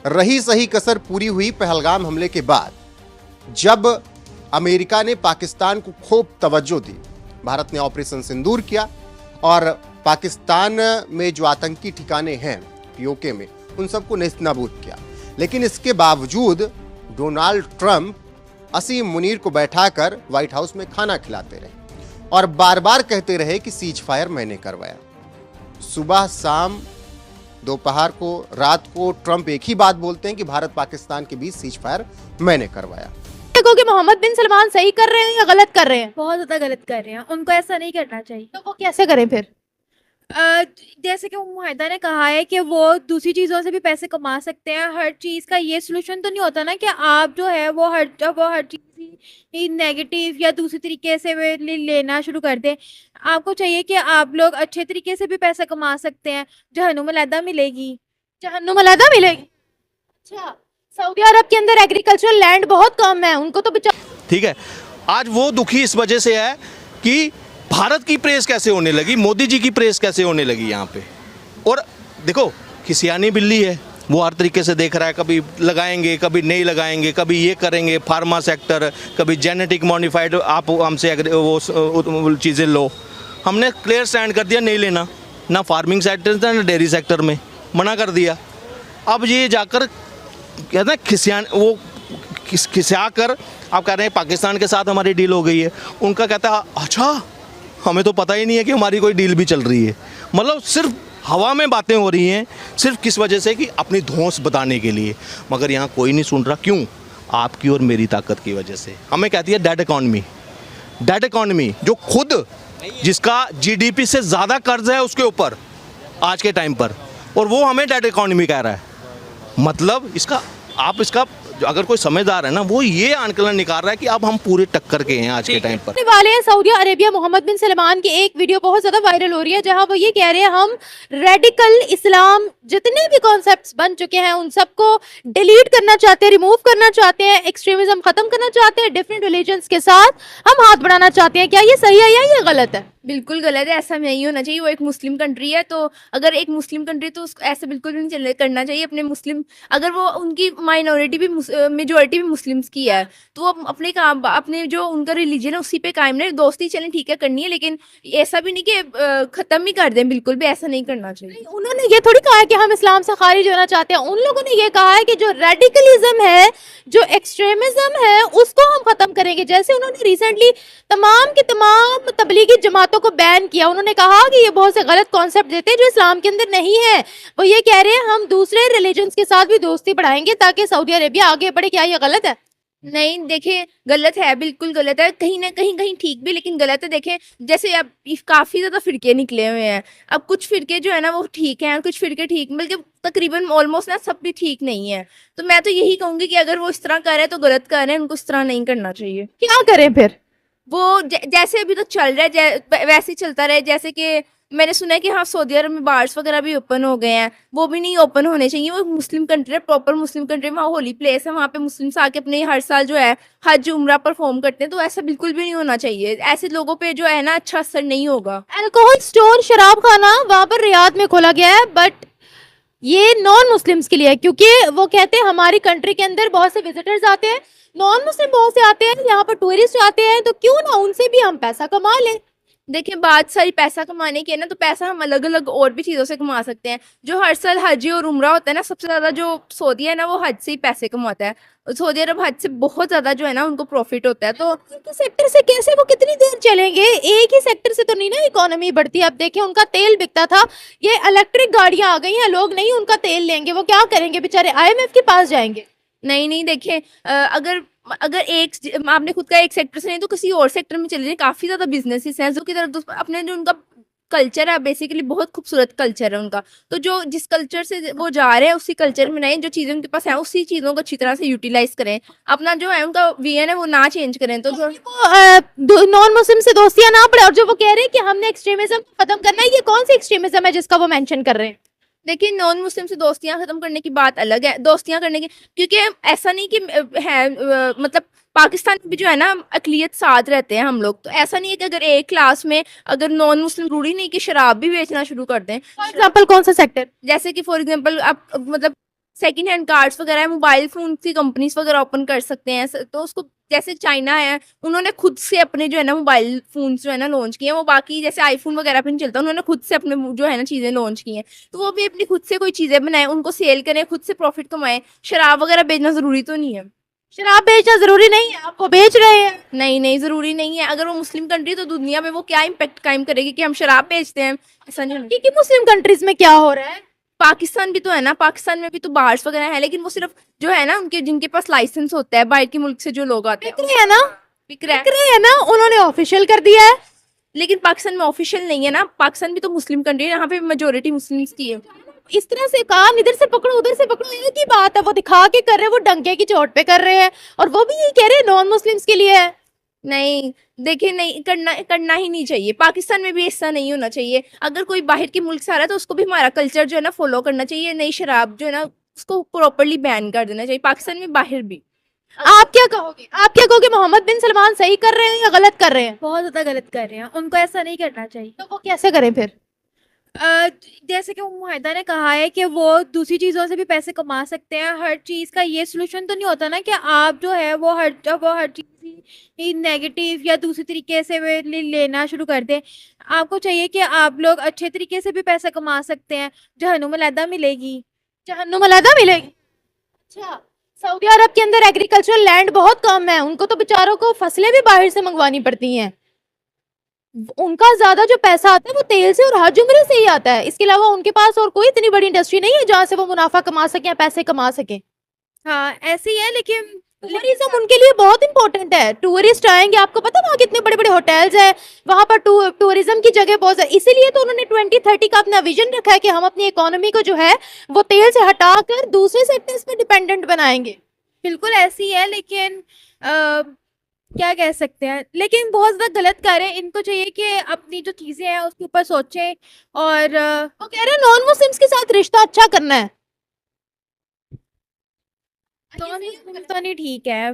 रही सही कसर पूरी हुई पहलगाम हमले के बाद, जब अमेरिका ने पाकिस्तान को खूब तवज्जो दी। भारत ने ऑपरेशन सिंदूर किया और पाकिस्तान में जो आतंकी ठिकाने हैं पीओके में, उन सबको नेस्तनाबूद किया। लेकिन इसके बावजूद डोनाल्ड ट्रंप असीम मुनीर को बैठाकर व्हाइट हाउस में खाना खिलाते रहे और बार बार कहते रहे कि सीज फायर मैंने करवाया। सुबह शाम दोपहर को रात को ट्रंप एक ही बात बोलते हैं कि भारत पाकिस्तान के बीच सीज फायर मैंने करवाया। देखो कि मोहम्मद बिन सलमान सही कर रहे हैं या गलत कर रहे हैं? बहुत ज्यादा गलत कर रहे हैं, उनको ऐसा नहीं करना चाहिए। तो वो कैसे करें फिर? जैसे कि मुआहिदा ने कहा है कि वो दूसरी चीज़ों से भी पैसे कमा सकते हैं। हर चीज़ का ये सोल्यूशन तो नहीं होता ना कि आप जो है वो हर चीज़ ही नेगेटिव या दूसरी तरीके से लेना शुरू कर दें। आपको चाहिए कि आप लोग अच्छे तरीके से भी पैसे कमा सकते हैं। जहन्नुम अलहदा मिलेगी। जहन्नुम अलहदा मिलेगी? अच्छा, सऊदी अरब के अंदर एग्रीकल्चरल लैंड बहुत कम है, उनको तो ठीक है। आज वो दुखी इस वजह से है कि भारत की प्रेस कैसे होने लगी, मोदी जी की प्रेस कैसे होने लगी यहाँ पे। और देखो खिसियानी बिल्ली है, वो हर तरीके से देख रहा है, कभी लगाएंगे कभी नहीं लगाएंगे, कभी ये करेंगे फार्मा सेक्टर, कभी जेनेटिक मॉडिफाइड आप हमसे वो चीज़ें लो। हमने क्लियर स्टैंड कर दिया नहीं लेना, ना फार्मिंग सेक्टर ना डेयरी सेक्टर में मना कर दिया। अब ये जाकर कहते हैं खिसिया कर आप कह रहे हैं पाकिस्तान के साथ हमारी डील हो गई है। उनका कहता है अच्छा हमें तो पता ही नहीं है कि हमारी कोई डील भी चल रही है। मतलब सिर्फ हवा में बातें हो रही हैं, सिर्फ किस वजह से कि अपनी धौंस बताने के लिए। मगर यहाँ कोई नहीं सुन रहा। क्यों? आपकी और मेरी ताकत की वजह से। हमें कहती है डेड इकॉनमी जो खुद जिसका जीडीपी से ज़्यादा कर्ज है उसके ऊपर आज के टाइम पर, और वो हमें डेड इकॉनमी कह रहा है। मतलब इसका अगर कोई समझदार है ना, वो ये आंकलन निकाल रहा है कि अब हम पूरे टक्कर के हैं आज के टाइम पर। वाले हैं सऊदी अरेबिया। मोहम्मद बिन सलमान की एक वीडियो बहुत ज्यादा वायरल हो रही है जहां वो ये कह रहे हैं हम रेडिकल इस्लाम जितने भी कॉन्सेप्ट्स बन चुके हैं उन सबको डिलीट करना चाहते हैं, रिमूव करना चाहते हैं, एक्सट्रीमिज्म खत्म करना चाहते हैं, डिफरेंट रिलीजन्स के साथ हम हाथ बढ़ाना चाहते हैं। क्या ये सही है या ये गलत है? बिल्कुल गलत है, ऐसा नहीं होना चाहिए। वो एक मुस्लिम कंट्री है, तो अगर एक मुस्लिम कंट्री तो उसको ऐसे बिल्कुल भी नहीं करना चाहिए। अपने मुस्लिम अगर वो उनकी माइनॉरिटी भी मेजोरिटी भी मुस्लिम्स की है तो वो अपने काम अपने जो उनका रिलीजन है उसी पे कायम रहे। दोस्ती चलें ठीक है करनी है, लेकिन ऐसा भी नहीं कि ख़त्म ही कर दें। बिल्कुल भी ऐसा नहीं करना चाहिए। उन्होंने ये थोड़ी कहा है कि हम इस्लाम से खारिज होना चाहते हैं। उन लोगों ने ये कहा है कि जो रेडिकलिज्म है, जो एक्सट्रीमिज्म है, उसको हम खत्म करेंगे। जैसे उन्होंने रिसेंटली तमाम की तमाम तबलीगी जमातों को बैन किया। उन्होंने कहा कि ये बहुत से गलत कॉन्सेप्ट देते हैं जो इस्लाम के अंदर नहीं है। वो ये कह रहे हैं हम दूसरे रिलीजन्स के साथ भी दोस्ती बढ़ाएंगे ताकि सऊदी अरेबिया आगे बढ़े। क्या ये गलत है? नहीं, देखिए गलत है, बिल्कुल गलत है। कहीं ना कहीं ठीक भी, लेकिन गलत है। देखें जैसे अब काफ़ी ज़्यादा फ़िरके निकले हुए हैं। अब कुछ फ़िरके जो है ना वो ठीक हैं, कुछ फ़िरके ठीक, बल्कि तकरीबन ऑलमोस्ट ना सब भी ठीक नहीं है। तो मैं तो यही कहूँगी कि अगर वो इस तरह कर रहे हैं तो गलत कर रहे हैं, उनको इस तरह नहीं करना चाहिए। क्या करें फिर? वो जैसे अभी तक चल रहा है वैसे ही चलता रहे। जैसे कि मैंने सुना है कि हाँ सऊदी अरब में बार्स वगैरह भी ओपन हो गए हैं, वो भी नहीं ओपन होने चाहिए। वो मुस्लिम कंट्री है, प्रॉपर मुस्लिम कंट्री, वहाँ होली प्लेस है, वहाँ पे मुस्लिम्स आके अपने हर साल जो है हज उम्रा परफॉर्म करते हैं। तो ऐसा बिल्कुल भी नहीं होना चाहिए। ऐसे लोगों पे जो है ना अच्छा असर नहीं होगा। अल्कोहल स्टोर, शराब खाना वहाँ पर रियाद में खोला गया है, बट ये नॉन मुस्लिम्स के लिए है क्योंकि वो कहते हैं हमारी कंट्री के अंदर बहुत से विजिटर्स आते हैं, नॉन मुस्लिम बहुत से आते हैं, यहाँ पर टूरिस्ट आते हैं, तो क्यों ना उनसे भी हम पैसा कमा लें। देखिए बात सारी पैसा कमाने की है ना, तो पैसा हम अलग अलग और भी चीज़ों से कमा सकते हैं। जो हर साल हज और उम्रा होता है ना, सबसे ज़्यादा जो सऊदी है ना वो हज से ही पैसे कमाता है। सऊदी अरब हज से बहुत ज़्यादा जो है ना उनको प्रॉफिट होता है। तो सेक्टर से कैसे वो कितनी देर चलेंगे? एक ही सेक्टर से तो नहीं ना इकोनॉमी बढ़ती। अब देखें उनका तेल बिकता था, ये इलेक्ट्रिक गाड़ियां आ गई हैं, लोग नहीं उनका तेल लेंगे, वो क्या करेंगे बेचारे? IMF के पास जाएंगे? नहीं देखिए अगर एक आपने खुद का एक सेक्टर से नहीं तो किसी और सेक्टर में चले जाए। काफ़ी ज़्यादा बिजनेसेस हैं जो की तरफ अपने जो उनका कल्चर है बेसिकली बहुत खूबसूरत कल्चर है उनका। तो जो जिस कल्चर से वो जा रहे हैं उसी कल्चर में रहें, जो चीज़ें उनके पास हैं उसी चीज़ों को अच्छी तरह से यूटिलाइज करें। अपना जो है उनका विजन है वो ना चेंज करें। तो जो नॉन मुस्लिम से दोस्तियां ना पड़े। और जो वो कह रहे हैं कि हमने एक्सट्रीमिज्म खत्म करना है, ये कौन सी एक्सट्रीमिज्म है जिसका वो मेंशन कर रहे हैं? देखिए नॉन मुस्लिम से दोस्तियां खत्म करने की बात अलग है। दोस्तियां करने की क्योंकि ऐसा नहीं कि है मतलब पाकिस्तान में भी जो है ना अकलियत साथ रहते हैं हम लोग। तो ऐसा नहीं है कि अगर एक क्लास में अगर नॉन मुस्लिम जरूरी नहीं कि शराब भी बेचना शुरू कर दें। फॉर एग्जाम्पल कौन सा सेक्टर? जैसे कि फॉर एग्जाम्पल आप मतलब सेकंड हैंड कार्ड्स वगैरह है, मोबाइल फोन की कंपनीज वगैरह ओपन कर सकते हैं। तो उसको जैसे चाइना है, उन्होंने खुद से अपने जो है ना मोबाइल फोन जो है ना लॉन्च किए हैं। वो बाकी जैसे आईफोन वगैरह पे नहीं चलता, उन्होंने खुद से अपने जो है ना चीजें लॉन्च की हैं। तो वो भी अपनी खुद से कोई चीजें बनाए, उनको सेल करें, खुद से प्रॉफिट कमाएं। शराब वगैरह बेचना जरूरी तो नहीं है। शराब बेचना जरूरी नहीं है, आप वो बेच रहे हैं। नहीं नहीं, जरूरी नहीं है। अगर वो मुस्लिम कंट्री, तो दुनिया में वो क्या इम्पेक्ट कायम करेगी कि हम शराब बेचते हैं? ऐसा नहीं होना। कि मुस्लिम कंट्रीज में क्या हो रहा है? पाकिस्तान भी तो है ना, पाकिस्तान में भी तो बार्स वगैरह है, लेकिन वो सिर्फ जो है ना उनके जिनके पास लाइसेंस होता है, बाहर के मुल्क से जो लोग आते बिक हैं रहे हैं ना, बिक रहा है। बिक रहे हैं ना, उन्होंने ऑफिशियल कर दिया है। लेकिन पाकिस्तान में ऑफिशियल नहीं है ना, पाकिस्तान भी तो मुस्लिम कंट्री है, यहाँ पे मेजोरिटी मुस्लिम्स की है। इस तरह से काम इधर से पकड़ो उधर से पकड़ो, एक ही बात है। वो दिखा के कर रहे हैं, वो डंके की चोट पे कर रहे हैं, और वो भी यही कह रहे हैं नॉन मुस्लिम्स के लिए है। नहीं देखिए, नहीं करना ही नहीं चाहिए। पाकिस्तान में भी ऐसा नहीं होना चाहिए। अगर कोई बाहर के मुल्क से आ रहा है तो उसको भी हमारा कल्चर जो है ना फॉलो करना चाहिए। नई शराब जो है ना उसको प्रॉपरली बैन कर देना चाहिए, पाकिस्तान में, बाहर भी। आप क्या कहोगे? आप क्या कहोगे? मोहम्मद बिन सलमान सही कर रहे हैं या गलत कर रहे हैं? बहुत ज़्यादा गलत कर रहे हैं, उनको ऐसा नहीं करना चाहिए। तो वो कैसे करें फिर? जैसे कि मुहिदा ने कहा है कि वो दूसरी चीज़ों से भी पैसे कमा सकते हैं। हर चीज़ का ये सोल्यूशन तो नहीं होता ना कि आप जो है वो हर चीज़ ही नेगेटिव या दूसरी तरीके से लेना शुरू कर दें। आपको चाहिए कि आप लोग अच्छे तरीके से भी पैसा कमा सकते हैं। जहन्नुम अलहदा मिलेगी। जहन्नुम अलहदा मिलेगी। अच्छा, सऊदी अरब के अंदर एग्रीकल्चरल लैंड बहुत कम है, उनको तो बेचारों को फसलें भी बाहर से मंगवानी पड़ती हैं। उनका ज्यादा जो पैसा आता है वो तेल से और हज उम्रे से ही आता है। इसके अलावा उनके पास और कोई इतनी बड़ी इंडस्ट्री नहीं है जहाँ से वो मुनाफा कमा सके या पैसे कमा सके। हाँ ऐसे ही है, लेकिन टूरिज्म उनके लिए बहुत इंपॉर्टेंट है। टूरिस्ट आएंगे, आपको पता है वहाँ कितने बड़े बड़े होटल्स हैं, वहाँ पर टूरिज्म की जगह बहुत है। इसीलिए तो उन्होंने 2030 का अपना विजन रखा है कि हम अपनी इकोनॉमी को जो है वो तेल से हटाकर दूसरे सेक्टर्स पे डिपेंडेंट बनाएंगे। बिल्कुल ऐसी है, लेकिन क्या कह सकते हैं, लेकिन बहुत ज़्यादा गलत कर रहे हैं। इनको चाहिए कि अपनी जो चीज़ें हैं उसके ऊपर सोचें। और वो कह रहे हैं नॉन मुस्लिम्स के साथ रिश्ता अच्छा करना है। नॉन मुस्लिम तो नहीं ठीक है।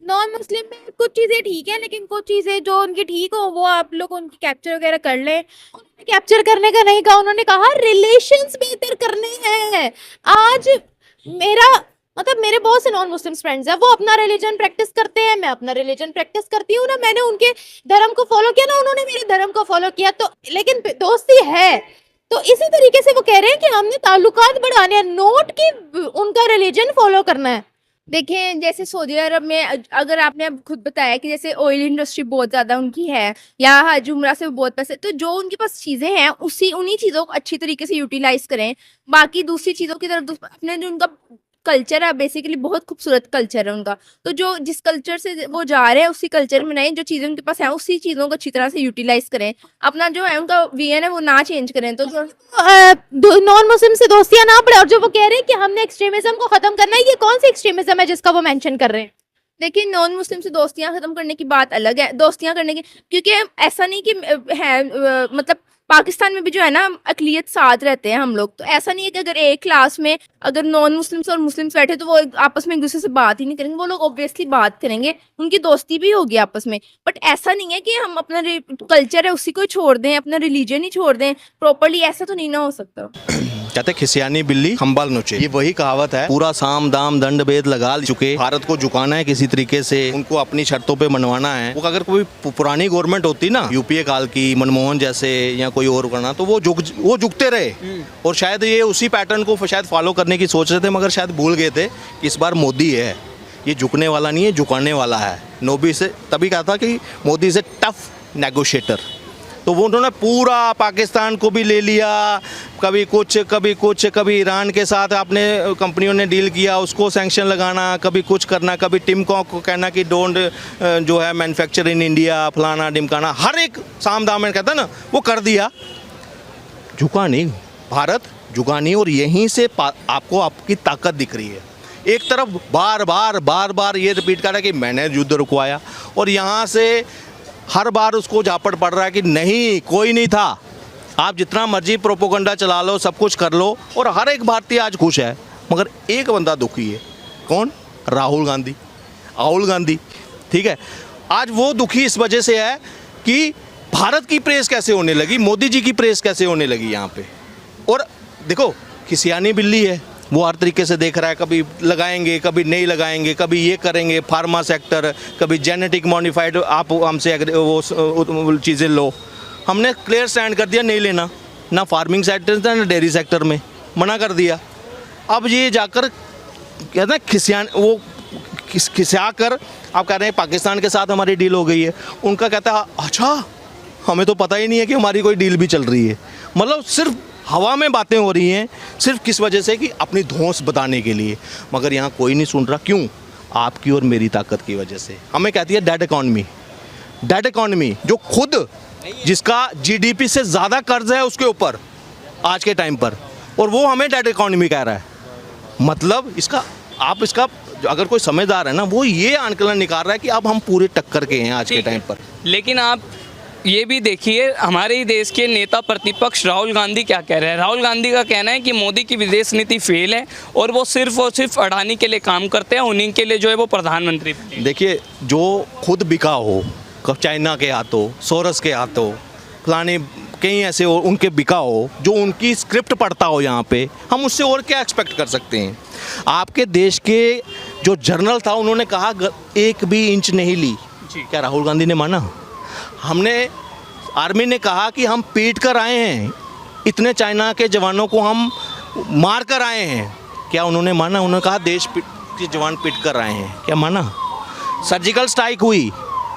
नॉन मुस्लिम में कुछ चीज़ें ठीक है, लेकिन कुछ चीज़ें जो उनकी ठीक हो वो आप लोग उनकी कैप्चर वगैरह कर लें। कैप्चर करने का नहीं कहा, उन्होंने कहा रिलेशंस बेहतर करने हैं। आज मेरे बहुत से नॉन मुस्लिम फ्रेंड्स हैं, वो अपना रिलीजन प्रैक्टिस करते हैं, मैं अपना रिलीजन प्रैक्टिस करती हूँ ना। मैंने उनके धर्म को फॉलो किया ना, उन्होंने मेरे धर्म को फॉलो किया, तो लेकिन दोस्ती है। तो इसी तरीके से वो कह रहे हैं कि हमने ताल्लुकात बढ़ाने हैं, नोट की उनका रिलीजन फॉलो करना है। देखें, जैसे सऊदी अरब में अगर आपने अब खुद बताया कि जैसे ऑयल इंडस्ट्री बहुत ज़्यादा उनकी है, या हज उम्रा से बहुत पैसे, तो जो उनके पास चीज़ें हैं उन्हीं चीज़ों को अच्छी तरीके से यूटिलाइज करें। बाकी दूसरी चीज़ों की तरफ अपने जो उनका कल्चर है, बेसिकली बहुत खूबसूरत कल्चर है उनका, तो जो जिस कल्चर से वो जा रहे हैं उसी कल्चर में नहीं, जो चीज़ें उनके पास है उसी चीज़ों को अच्छी तरह से यूटिलाइज करें। अपना जो है उनका विजन है वो ना चेंज करें। तो जो नॉन मुस्लिम से दोस्तियां ना बढ़े, और जो वो कह रहे हैं कि हमने एक्सट्रीमिज्म को खत्म करना है, ये कौन सी एक्सट्रीमिज्म है जिसका वो मेंशन कर रहे हैं? देखिए, नॉन मुस्लिम से दोस्तियां खत्म करने की बात अलग है, दोस्तियां करने की, क्योंकि ऐसा नहीं कि है मतलब पाकिस्तान में भी जो है ना अकलियत साथ रहते हैं हम लोग। तो ऐसा नहीं है कि अगर एक क्लास में अगर नॉन मुस्लिम्स और मुस्लिम्स बैठे तो वो आपस में एक दूसरे से बात ही नहीं करेंगे। वो लोग ऑब्वियसली बात करेंगे, उनकी दोस्ती भी होगी आपस में। बट ऐसा नहीं है कि हम अपना कल्चर है उसी को छोड़ दें, अपना रिलीजन ही छोड़ दें प्रॉपरली। ऐसा तो नहीं ना हो सकता। कहते खिसियानी बिल्ली खंबाल नोचे, ये वही कहावत है। पूरा साम दाम दंड भेद लगा चुके, भारत को झुकाना है किसी तरीके से, उनको अपनी शर्तों पे मनवाना है। वो अगर कोई पुरानी गवर्नमेंट होती ना, यूपीए काल की, मनमोहन जैसे या कोई और करना, तो वो झुकते रहे। और शायद ये उसी पैटर्न को शायद फॉलो करने की सोच रहे थे, मगर शायद भूल गए थे कि इस बार मोदी है, ये झुकने वाला नहीं है, झुकाने वाला है। नोबी से तभी कहा था कि मोदी से टफ नेगोशिएटर, तो वो उन्होंने पूरा पाकिस्तान को भी ले लिया। कभी कुछ कभी ईरान के साथ आपने कंपनियों ने डील किया, उसको सैंक्शन लगाना, कभी कुछ करना, कभी टिमकॉक को कहना कि डोंट जो है मैन्युफैक्चर इन इंडिया, फलाना ढिमकाना, हर एक साम दाम में कहता ना वो कर दिया। झुका नहीं, भारत झुका नहीं। और यहीं से आपको आपकी ताकत दिख रही है। एक तरफ बार बार ये रिपीट कर रहा है कि मैंने युद्ध रुकवाया, और यहाँ से हर बार उसको झापड़ पड़ रहा है कि नहीं, कोई नहीं था। आप जितना मर्जी प्रोपोगंडा चला लो, सब कुछ कर लो, और हर एक भारतीय आज खुश है, मगर एक बंदा दुखी है। कौन? राहुल गांधी। ठीक है, आज वो दुखी इस वजह से है कि भारत की प्रेस कैसे होने लगी, मोदी जी की प्रेस कैसे होने लगी यहाँ पे। और देखो, खिसियानी बिल्ली है, वो हर तरीके से देख रहा है, कभी लगाएंगे कभी नहीं लगाएंगे, कभी ये करेंगे, फार्मा सेक्टर, कभी जेनेटिक मॉडिफाइड आप हमसे वो चीज़ें लो। हमने क्लियर स्टैंड कर दिया नहीं लेना, ना फार्मिंग सेक्टर ना डेयरी सेक्टर में, मना कर दिया। अब ये जाकर कहते हैं खिसिया कर आप कह रहे हैं पाकिस्तान के साथ हमारी डील हो गई है। उनका कहता है अच्छा हमें तो पता ही नहीं है कि हमारी कोई डील भी चल रही है। मतलब सिर्फ हवा में बातें हो रही हैं, सिर्फ किस वजह से कि अपनी धौंस बताने के लिए। मगर यहाँ कोई नहीं सुन रहा, क्यों? आपकी और मेरी ताकत की वजह से। हमें कहती है डेड इकॉनमी, डेड इकॉनमी जो खुद जिसका जीडीपी से ज़्यादा कर्ज है उसके ऊपर आज के टाइम पर, और वो हमें डेड इकॉनमी कह रहा है। मतलब इसका आप इसका अगर कोई समझदार है ना, वो ये आंकलन निकाल रहा है कि अब हम पूरे टक्कर के हैं आज के टाइम पर। लेकिन आप ये भी देखिए, हमारे ही देश के नेता प्रतिपक्ष राहुल गांधी क्या कह रहे हैं। राहुल गांधी का कहना है कि मोदी की विदेश नीति फेल है और वो सिर्फ और सिर्फ अडानी के लिए काम करते हैं, उन्हीं के लिए जो है वो प्रधानमंत्री। देखिए, जो खुद बिका हो चाइना के हाथों, सोरस के हाथों, फलाने कहीं ऐसे हो उनके बिका हो, जो उनकी स्क्रिप्ट पढ़ता हो यहाँ पे, हम उससे और क्या एक्सपेक्ट कर सकते हैं। आपके देश के जो जनरल था उन्होंने कहा 1 भी इंच नहीं ली, क्या राहुल गांधी ने माना? हमने आर्मी ने कहा कि हम पीट कर आए हैं, इतने चाइना के जवानों को हम मार कर आए हैं, क्या उन्होंने माना? उन्होंने कहा देश के जवान पीट कर आए हैं, क्या माना? सर्जिकल स्ट्राइक हुई,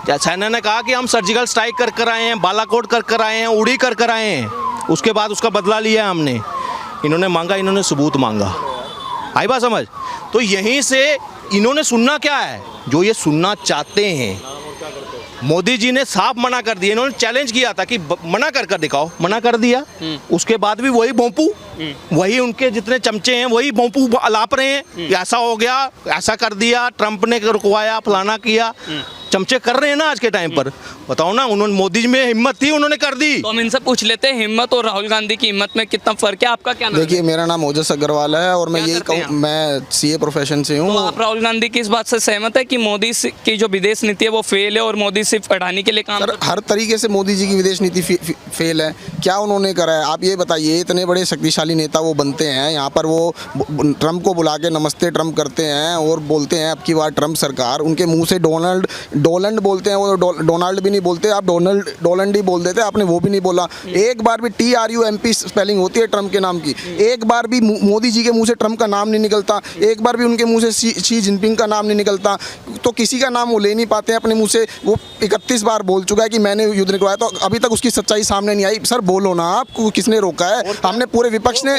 चाइना ने कहा कि हम सर्जिकल स्ट्राइक कर कर आए हैं, बालाकोट कर कर आए हैं, उड़ी कर कर आए हैं, उसके बाद उसका बदला लिया हमने। इन्होंने मांगा, इन्होंने सबूत मांगा। आई बात समझ? तो यहीं से इन्होंने सुनना क्या है, जो ये सुनना चाहते हैं। मोदी जी ने साफ मना कर दिया, इन्होंने चैलेंज किया था कि मना कर कर दिखाओ, मना कर दिया। उसके बाद भी वही भोंपू, वही उनके जितने चमचे हैं वही भोंपू अलाप रहे हैं, ऐसा हो गया, ऐसा कर दिया, ट्रंप ने रुकवाया, फलाना किया, चमचे कर रहे हैं ना आज के टाइम पर। बताओ ना, उन्होंने मोदी जी में हिम्मत थी, उन्होंने कर दी। तो हम इनसे पूछ लेते हैं, हिम्मत और राहुल गांधी की हिम्मत में कितना फर्क है? आपका क्या नाम? देखिए, मेरा नाम ओजस अग्रवाल है और मैं यही कहूँ, मैं सीए प्रोफेशन से हूँ। तो आप राहुल गांधी की इस बात से सहमत है कि मोदी की जो विदेश नीति है वो फेल है और मोदी सिर्फ अडानी के लिए काम सर, हर तरीके से मोदी जी की विदेश नीति फेल है। क्या उन्होंने करा है आप ये बताइए? इतने बड़े शक्तिशाली नेता वो बनते हैं, यहाँ पर वो ट्रंप को बुला के नमस्ते ट्रंप करते हैं और बोलते हैं अब की बार ट्रंप सरकार। उनके मुंह से डोनाल्ड बोलते हैं, वो डोनाल्ड भी नहीं बोलते, आप डोनाल्ड ही बोल देते, आपने वो भी नहीं बोला। एक बार भी TRUMP स्पेलिंग होती है ट्रंप के नाम की, एक बार भी मोदी जी के मुंह से ट्रंप का नाम नहीं निकलता, एक बार भी उनके मुंह से शी जिनपिंग का नाम नहीं निकलता। तो किसी का नाम वो ले नहीं पाते हैं अपने मुंह से। वो 31 बार बोल चुका है कि मैंने युद्ध निकलवाया, तो अभी तक उसकी सच्चाई सामने नहीं आई। सर बोलो ना, आपको किसने रोका है? हमने पूरे विपक्ष ने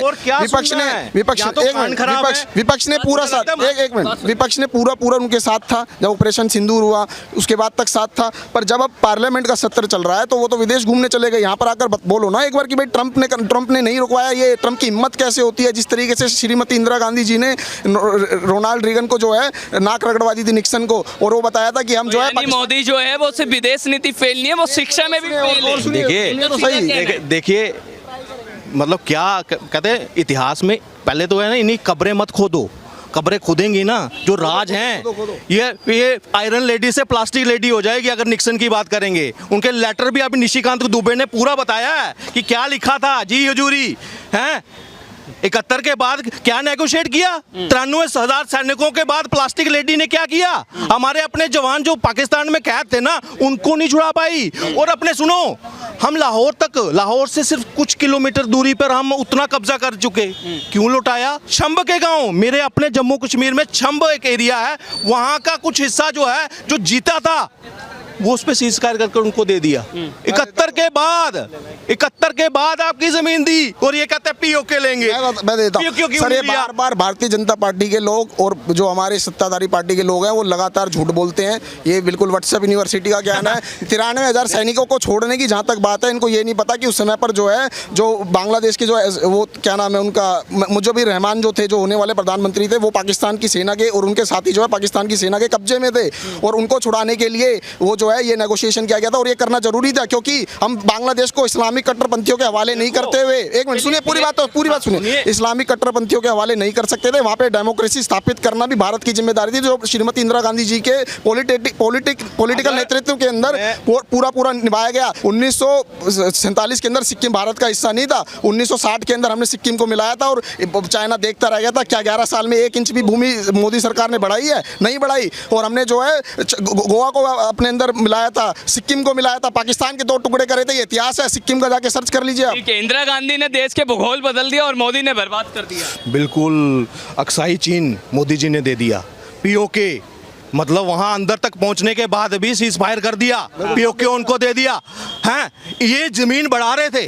पूरा साथ, एक मिनट, विपक्ष ने पूरा उनके साथ था जब ऑपरेशन सिंदूर हुआ, उसके बाद तक साथ था। पर जब अब पार्लियामेंट का सत्र चल रहा है तो वो तो विदेश घूमने चले गए। यहाँ पर आकर बोलो ना एक बार कि भाई ट्रंप ने नहीं रुकवाया। ये ट्रंप की हिम्मत कैसे होती है? जिस तरीके से श्रीमती इंदिरा गांधी जी ने रोनाल्ड रीगन को जो है नाक रगड़वा दी थी, निक्सन को, और वो बताया था कि हम जो है मोदी जो है वो सिर्फ विदेश नीति फेल नहीं है, वो शिक्षा में भी फेल है। देखिए मतलब क्या कहते हैं इतिहास में, पहले तो है ना, इन्हीं कब्रें मत खोदो। कब्रें खुदेंगी ना जो राज हैं, ये आयरन लेडी से प्लास्टिक लेडी हो जाएगी अगर निक्सन की बात करेंगे। उनके लेटर भी अभी निशिकांत दुबे ने पूरा बताया है कि क्या लिखा था। जी हजूरी हैं, 71 के बाद क्या नेगोशिएट किया? 93,000 सैनिकों के बाद प्लास्टिक लेडी ने क्या किया? हमारे अपने जवान जो पाकिस्तान में कैद थे ना, उनको नहीं छुड़ा पाई। और अपने सुनो, हम लाहौर से सिर्फ कुछ किलोमीटर दूरी पर हम उतना कब्जा कर चुके। क्यों लुटाया? छंब के गांव, मेरे अपने जम्मू कश्मीर में छंब एक एरिया है, वहां का कुछ हिस्सा जो है जो जीता था वो उस पे सीजफायर करके उनको दे दिया। 71 के बाद आपकी जमीन दी और ये कहते हैं पीओके लेंगे। मैं देता हूं सर, ये बार भारतीय जनता पार्टी के लोग और जो हमारे सत्ताधारी पार्टी के लोग हैं वो लगातार झूठ बोलते हैं। ये बिल्कुल व्हाट्सएप यूनिवर्सिटी का कहना है। 93,000 सैनिकों को छोड़ने की जहां तक बात है, इनको ये नहीं पता कि उस समय पर जो है जो बांग्लादेश के जो वो क्या नाम है उनका, मुजीबुर रहमान जो थे, जो होने वाले प्रधानमंत्री थे, वो पाकिस्तान की सेना के और उनके साथी जो है पाकिस्तान की सेना के कब्जे में थे। और उनको छुड़ाने के लिए वो जो है ये नेगोशिएशन किया गया था और ये करना जरूरी था, क्योंकि हम बांग्लादेश को इस्लामिक कट्टरपंथियों के हवाले नहीं करते हुए, एक मिनट सुनिए, पूरी बात सुनिए, इस्लामिक कट्टरपंथियों के हवाले नहीं कर सकते थे। वहाँ पे डेमोक्रेसी स्थापित करना भी भारत की जिम्मेदारी थी, जो श्रीमती इंदिरा गांधी जी के पॉलिटिकल नेतृत्व के अंदर पूरा निभाया गया। 1947 के अंदर सिक्किम भारत का हिस्सा नहीं था, 1960 के अंदर हमने सिक्किम को मिलाया था और चाइना देखता रह गया था। क्या 11 साल में 1 इंच भी भूमि मोदी सरकार ने बढ़ाई है? नहीं बढ़ाई। और हमने जो है गोवा को अपने अंदर मिलाया था, सिक्किम को मिलाया था, पाकिस्तान के 2 टुकड़े करे थे। ये इतिहास है, सिक्किम का जाके सर्च कर लीजिए आप। इंदिरा गांधी ने देश के भूगोल बदल दिया और मोदी ने बर्बाद कर दिया। बिल्कुल, अक्साई चीन मोदी जी ने दे दिया। पीओके मतलब वहां अंदर तक पहुंचने के बाद भी सीज फायर कर दिया, पीओके उनको दे दिया। हैं, ये जमीन बढ़ा रहे थे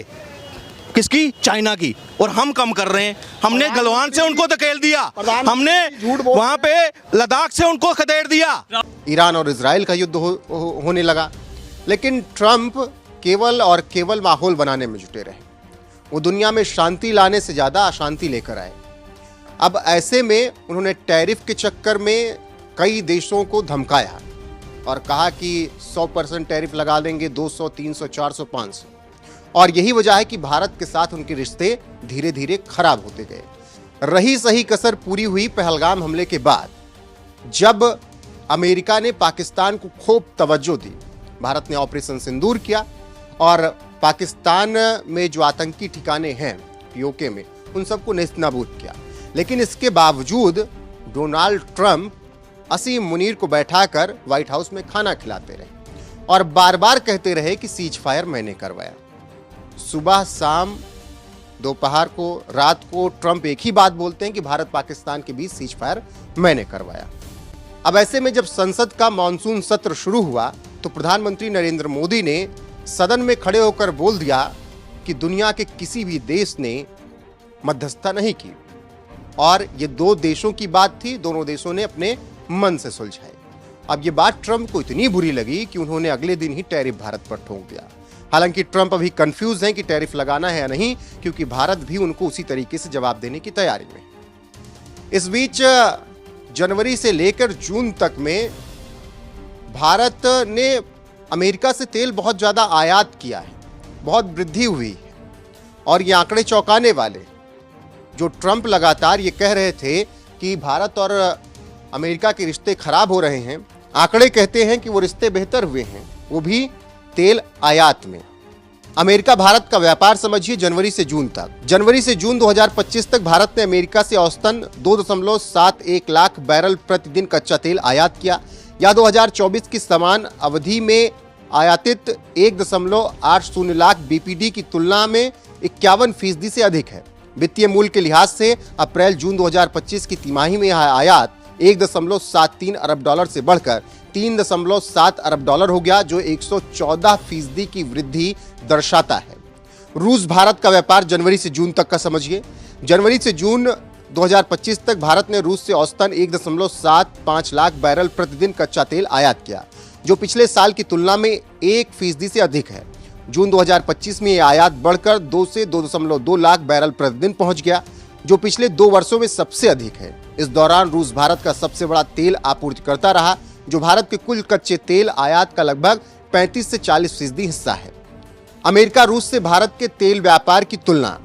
किसकी? चाइना की, और हम कम कर रहे हैं। हमने गलवान से उनको धकेल दिया, हमने वहां पे लद्दाख से उनको खदेड़ दिया। ईरान और इजराइल का युद्ध होने लगा, लेकिन ट्रंप केवल और केवल माहौल बनाने में जुटे रहे। वो दुनिया में शांति लाने से ज़्यादा अशांति लेकर आए। अब ऐसे में उन्होंने टैरिफ के चक्कर में कई देशों को धमकाया और कहा कि 100% टैरिफ लगा देंगे, 200, 300, 400, 500। और यही वजह है कि भारत के साथ उनके रिश्ते धीरे धीरे खराब होते गए। रही सही कसर पूरी हुई पहलगाम हमले के बाद, जब अमेरिका ने पाकिस्तान को खूब तवज्जो दी। भारत ने ऑपरेशन सिंदूर किया और पाकिस्तान में जो आतंकी ठिकाने हैं पीओके में, उन सबको नेस्तनाबूद किया। लेकिन इसके बावजूद डोनाल्ड ट्रंप असीम मुनीर को बैठाकर व्हाइट हाउस में खाना खिलाते रहे और बार बार कहते रहे कि सीज फायर मैंने करवाया। सुबह शाम दोपहर को रात को ट्रंप एक ही बात बोलते हैं कि भारत पाकिस्तान के बीच सीज फायर मैंने करवाया। अब ऐसे में जब संसद का मॉनसून सत्र शुरू हुआ तो प्रधानमंत्री नरेंद्र मोदी ने सदन में खड़े होकर बोल दिया कि दुनिया के किसी भी देश ने मध्यस्थता नहीं की और ये 2 देशों की बात थी, दोनों देशों ने अपने मन से सुलझाई। अब ये बात ट्रंप को इतनी बुरी लगी कि उन्होंने अगले दिन ही टैरिफ भारत पर ठोक दिया। हालांकि ट्रंप अभी कंफ्यूज हैं कि टैरिफ लगाना है या नहीं, क्योंकि भारत भी उनको उसी तरीके से जवाब देने की तैयारी में। इस बीच जनवरी से लेकर जून तक में भारत ने अमेरिका से तेल बहुत ज़्यादा आयात किया है, बहुत वृद्धि हुई है। और ये आंकड़े चौंकाने वाले, जो ट्रंप लगातार ये कह रहे थे कि भारत और अमेरिका के रिश्ते खराब हो रहे हैं, आंकड़े कहते हैं कि वो रिश्ते बेहतर हुए हैं, वो भी तेल आयात में। अमेरिका भारत का व्यापार समझिए जनवरी से जून तक। जनवरी से जून 2025 तक भारत ने अमेरिका से औसतन 2.71 लाख बैरल प्रतिदिन कच्चा तेल आयात किया, या 2024 की समान अवधि में आयातित 1.80 लाख बीपीडी की तुलना में 51% से अधिक है। वित्तीय मूल्य के लिहाज से अप्रैल जून 2025 की तिमाही में यह आयात 1.73 अरब डॉलर से बढ़कर 3.7 अरब डॉलर हो गया, जो 114% की वृद्धि दर्शाता है। रूस भारत का व्यापार जनवरी से जून तक का समझिए। जनवरी से जून 2025 तक भारत ने रूस से औसतन 1.75 लाख बैरल प्रतिदिन कच्चा तेल आयात किया, जो पिछले साल की तुलना में 1% से अधिक है। जून 2025 में यह आयात बढ़कर 2 से 2.2 लाख बैरल प्रतिदिन पहुंच गया, जो पिछले 2 वर्षों में सबसे अधिक है। इस दौरान रूस भारत का सबसे बड़ा तेल आपूर्तिकर्ता रहा, जो भारत के कुल कच्चे तेल आयात का लगभग 35 से 40% हिस्सा है। अमेरिका रूस से भारत के तेल व्यापार की तुलना